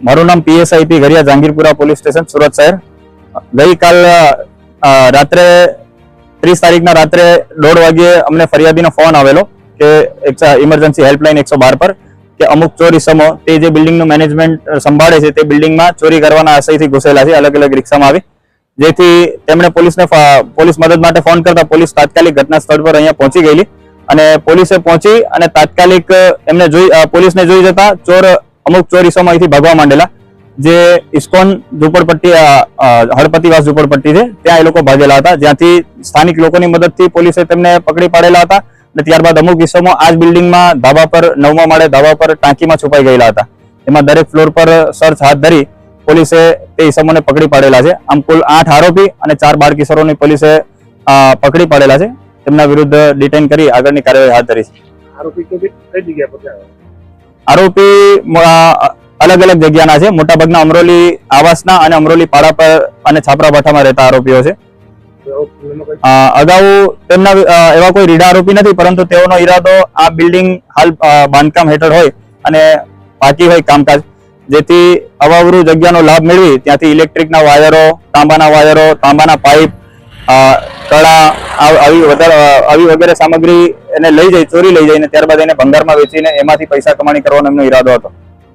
મારું નામ પીએસઆઈપી ઘરિયા Jahangirpura police station Surat શહેર. ગઈકાલ રાત્રે 30 તારીખના રાત્રે 1:30 વાગ્યે અમને ફરિયાદીનો ફોન આવેલો કે ઇમરજન્સી હેલ્પલાઇન 112 પર કે અમુક ચોર ઇસમો તે જે બિલ્ડિંગનું મેનેજમેન્ટ સંભાળે છે તે બિલ્ડિંગમાં ચોરી કરવાના આશયથી ઘૂસેલા છે, અલગ અલગ રિક્ષામાં આવી, જેથી તેમણે પોલીસ મદદ માટે ફોન કરતા પોલીસ તાત્કાલિક ઘટના સ્થળ પર અહીંયા પહોંચી ગયેલી અને પોલીસે પહોંચી અને તાત્કાલિક એમને પોલીસને જોઈ જતા અમુક ચોર ઇસમો અહીંથી ભાગવા માંડેલા. જે ઇસ્કોન ઝુંપડપટ્ટી હળપતિવાસ ઝુંપડપટ્ટી છે ત્યાં એ લોકો ભાગેલા હતા, જ્યાંથી સ્થાનિક લોકોની મદદથી પોલીસે તેમને પકડી પાડેલા હતા અને ત્યારબાદ અમુક ઇસમો આ જ બિલ્ડિંગમાં ધાબા પર 9મા માળે ધાબા પર ટાંકીમાં છુપાઈ ગયેલા હતા. એમાં દરેક ફ્લોર પર સર્ચ હાથ ધરી પોલીસે તે ઇસમોને પકડી પાડેલા છે. આમ કુલ 8 આરોપી અને 4 બાળ કિશોરોની પોલીસે પકડી પાડેલા છે. તેમના વિરુદ્ધ ડિટેન કરી આગળની કાર્યવાહી હાથ ધરી છે. આરોપી અલગ અલગ જગ્યાના છે, મોટાભાગના અમરોલી આવાસના અને અમરોલી પાડા પર અને છાપરા ભાઠામાં રહેતા આરોપીઓ છે. અગાઉ તેમના એવા કોઈ રીઢા આરોપી નથી, પરંતુ તેઓનો ઈરાદો આ બિલ્ડિંગ હાલ બાંધકામ હેઠળ હોય અને બાકી હોય કામકાજ, જેથી અવાવરૂ જગ્યાનો લાભ મેળવી ત્યાંથી ઇલેક્ટ્રિકના વાયરો, તાંબાના પાઇપ, કળા આવી વગેરે સામગ્રી એને ચોરી લઈ જઈને ત્યારબાદ એને ભંગારમાં વેચીને એમાંથી પૈસા કમાણી કરવાનો એમનો ઈરાદો હતો.